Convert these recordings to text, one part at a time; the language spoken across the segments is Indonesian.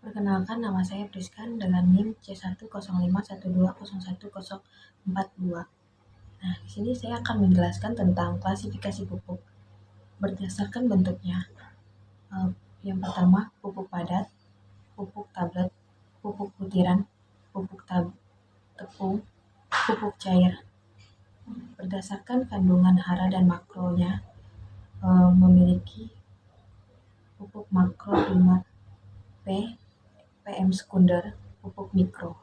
Perkenalkan, nama saya Priskan dengan NIM C10512011042. Nah, di sini saya akan menjelaskan tentang klasifikasi pupuk berdasarkan bentuknya. Yang pertama, pupuk padat, pupuk tablet, pupuk butiran, pupuk tepung, pupuk cair. Berdasarkan kandungan hara dan makronya, memiliki pupuk makro 5P, PM sekunder, pupuk mikro.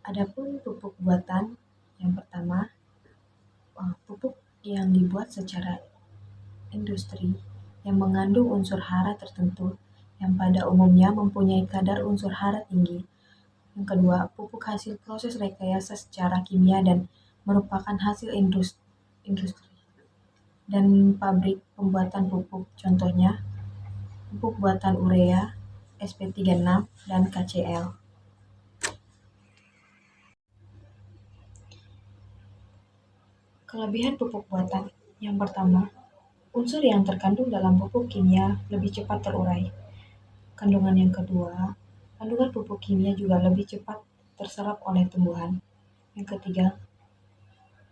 Adapun pupuk buatan, yang pertama, pupuk yang dibuat secara industri yang mengandung unsur hara tertentu yang pada umumnya mempunyai kadar unsur hara tinggi. Yang kedua, pupuk hasil proses rekayasa secara kimia dan merupakan hasil industri dan pabrik pembuatan pupuk. Contohnya, pupuk buatan urea, SP36, dan KCl. Kelebihan pupuk buatan. Yang pertama, unsur yang terkandung dalam pupuk kimia lebih cepat terurai. Kandungan yang kedua, kandungan pupuk kimia juga lebih cepat terserap oleh tumbuhan. Yang ketiga,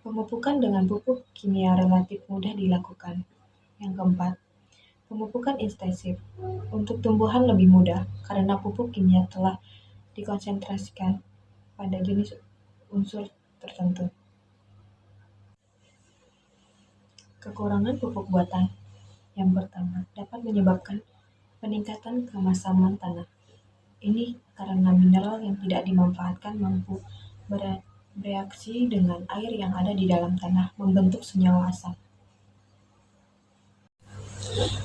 pemupukan dengan pupuk kimia relatif mudah dilakukan. Yang keempat, pemupukan intensif untuk tumbuhan lebih mudah karena pupuk kimia telah dikonsentrasikan pada jenis unsur tertentu. Kekurangan pupuk buatan. Yang pertama, dapat menyebabkan peningkatan keasaman tanah. Ini karena mineral yang tidak dimanfaatkan mampu bereaksi dengan air yang ada di dalam tanah, membentuk senyawa asam.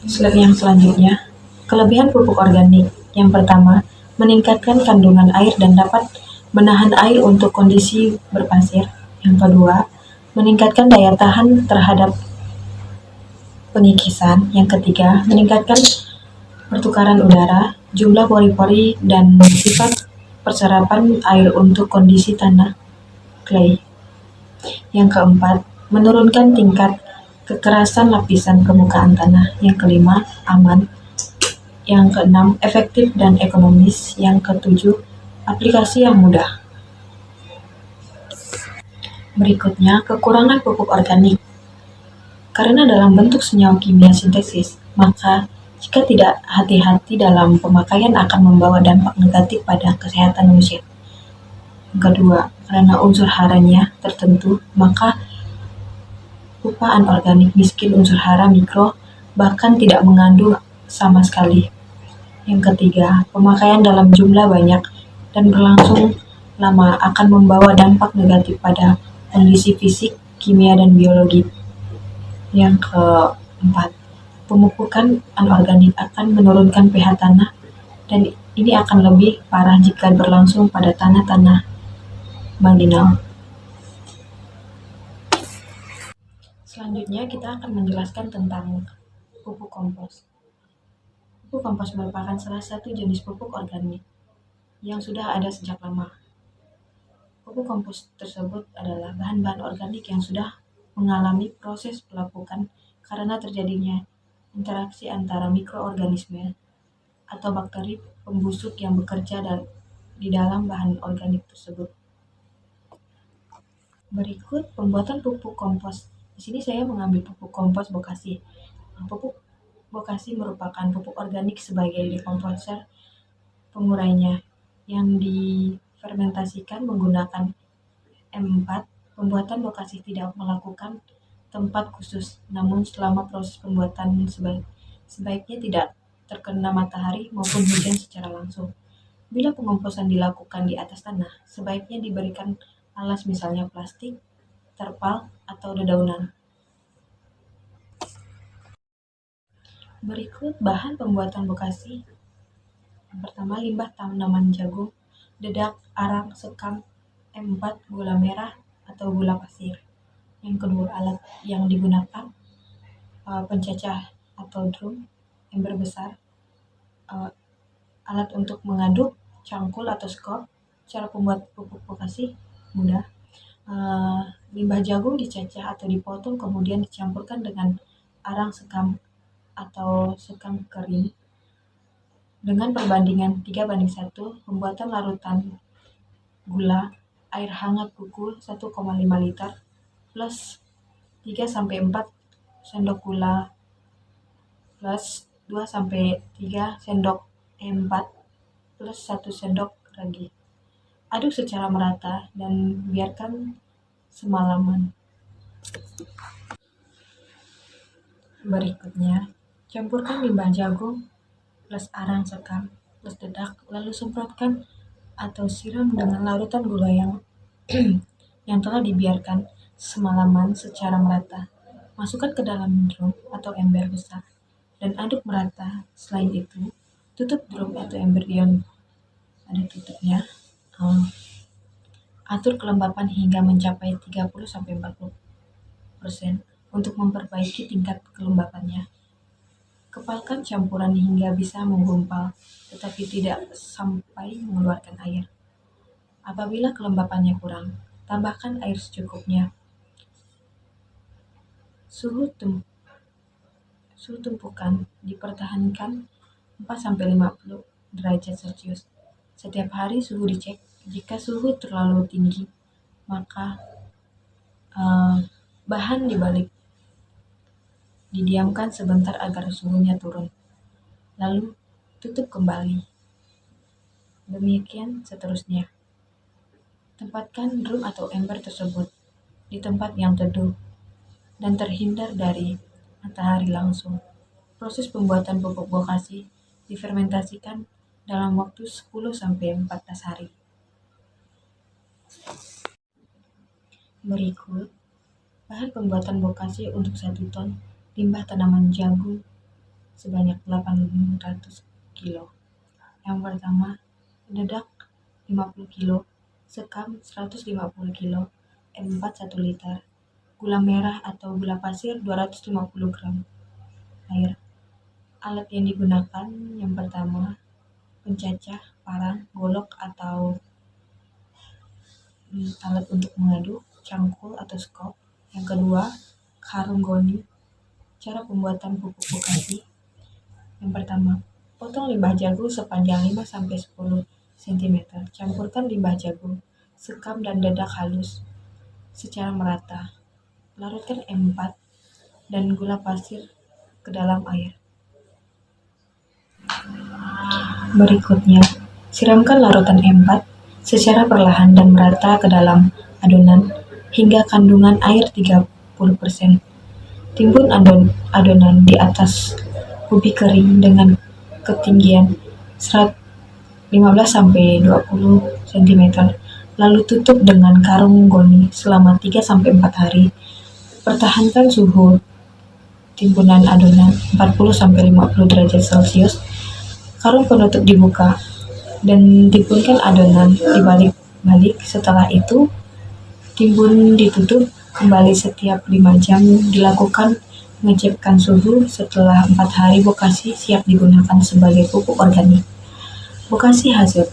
Yang selanjutnya, kelebihan pupuk organik. Yang pertama, meningkatkan kandungan air dan dapat menahan air untuk kondisi berpasir. Yang kedua, meningkatkan daya tahan terhadap pengikisan. Yang ketiga, meningkatkan pertukaran udara, jumlah pori-pori, dan sifat perserapan air untuk kondisi tanah clay. Yang keempat, menurunkan tingkat kekerasan lapisan permukaan tanah. Yang kelima, aman. Yang keenam, efektif dan ekonomis. Yang ketujuh, aplikasi yang mudah. Berikutnya, kekurangan pupuk organik. Karena dalam bentuk senyawa kimia sintesis, maka jika tidak hati-hati dalam pemakaian akan membawa dampak negatif pada kesehatan manusia. Yang kedua, karena unsur haranya tertentu, maka pupuk anorganik miskin unsur hara mikro bahkan tidak mengandung sama sekali. Yang ketiga, pemakaian dalam jumlah banyak dan berlangsung lama akan membawa dampak negatif pada kondisi fisik, kimia, dan biologi. Yang keempat, pemupukan anorganik akan menurunkan pH tanah dan ini akan lebih parah jika berlangsung pada tanah-tanah marginal. Selanjutnya kita akan menjelaskan tentang pupuk kompos. Pupuk kompos merupakan salah satu jenis pupuk organik yang sudah ada sejak lama. Pupuk kompos tersebut adalah bahan-bahan organik yang sudah mengalami proses pelapukan karena terjadinya interaksi antara mikroorganisme atau bakteri pembusuk yang bekerja di dalam bahan organik tersebut. Berikut pembuatan pupuk kompos. Di sini saya mengambil pupuk kompos Bokasi. Pupuk Bokasi merupakan pupuk organik sebagai dekomposer pengurainya yang difermentasikan menggunakan M4. Pembuatan Bokasi tidak melakukan tempat khusus, namun selama proses pembuatan sebaiknya tidak terkena matahari maupun hujan secara langsung. Bila pengomposan dilakukan di atas tanah, sebaiknya diberikan alas misalnya plastik, terpal, atau dedaunan. Berikut bahan pembuatan Bokasi. Yang pertama, limbah tanaman jagung, dedak, arang, sekam, M4, gula merah, atau gula pasir. Yang kedua, alat yang digunakan pencacah atau drum, ember besar, alat untuk mengaduk, cangkul atau skop. Cara pembuat pupuk Bokasi mudah. Limbah jagung dicacah atau dipotong kemudian dicampurkan dengan arang sekam atau sekam kering. Dengan perbandingan 3:1, pembuatan larutan gula air hangat kuku 1,5 liter plus 3-4 sendok gula plus 2-3 sendok E4 plus 1 sendok ragi. Aduk secara merata dan biarkan semalaman. Berikutnya, campurkan limbah jagung plus arang sekam plus dedak, lalu semprotkan atau siram dengan larutan gula yang telah dibiarkan semalaman secara merata. Masukkan ke dalam drum atau ember besar dan aduk merata. Selain itu, tutup drum atau ember yang ada tutupnya. Atur kelembapan hingga mencapai 30-40% untuk memperbaiki tingkat kelembapannya. Kepalkan campuran hingga bisa menggumpal, tetapi tidak sampai mengeluarkan air. Apabila kelembapannya kurang, tambahkan air secukupnya. Suhu tumpukan dipertahankan 4-50 derajat Celcius. Setiap hari suhu dicek. Jika suhu terlalu tinggi, maka bahan dibalik. Didiamkan sebentar agar suhunya turun. Lalu tutup kembali. Demikian seterusnya. Tempatkan drum atau ember tersebut di tempat yang teduh dan terhindar dari matahari langsung. Proses pembuatan pupuk bokasi difermentasikan dalam waktu 10-14 hari. Berikut bahan pembuatan bokasi untuk 1 ton limbah tanaman jagung sebanyak 800 kilo. Yang pertama, dedak 50 kilo, sekam 150 kilo, E4 1 liter, gula merah atau gula pasir 250 gram, air. Alat yang digunakan yang pertama, pencacah, parang, golok atau alat untuk mengaduk, cangkul atau skop. Yang kedua, karung goni. Cara pembuatan pupuk bokasi. Yang pertama, potong limbah jagung sepanjang 5-10 cm. Campurkan limbah jagung, sekam dan dedak halus secara merata. Larutkan E4 dan gula pasir ke dalam air. Berikutnya, siramkan larutan E4 secara perlahan dan merata ke dalam adonan hingga kandungan air 30%. Timbun adonan di atas ubi kering dengan ketinggian 15-20 cm. Lalu tutup dengan karung goni selama 3-4 hari. Pertahankan suhu timbunan adonan 40-50 derajat Celcius. Karung penutup dibuka dan timbunkan adonan dibalik-balik. Setelah itu, timbun ditutup kembali setiap 5 jam. Dilakukan mengecekkan suhu. Setelah 4 hari, bokasi siap digunakan sebagai pupuk organik. Bokasi hasil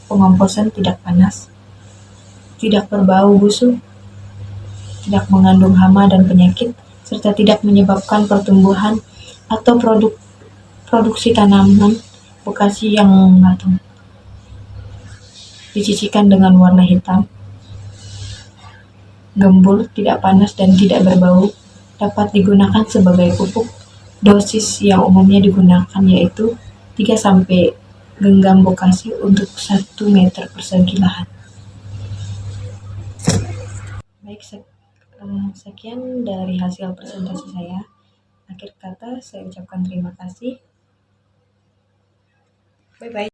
pengomposan tidak panas, tidak berbau busuk, tidak mengandung hama dan penyakit, serta tidak menyebabkan pertumbuhan atau produksi tanaman bokasi yang matang. Dicicikan dengan warna hitam, gembul, tidak panas dan tidak berbau. Dapat digunakan sebagai pupuk. Dosis yang umumnya digunakan yaitu 3 genggam bokasi untuk 1 meter persegi lahan. Baik, sekian dari hasil presentasi saya. Akhir kata, saya ucapkan terima kasih. Bye-bye.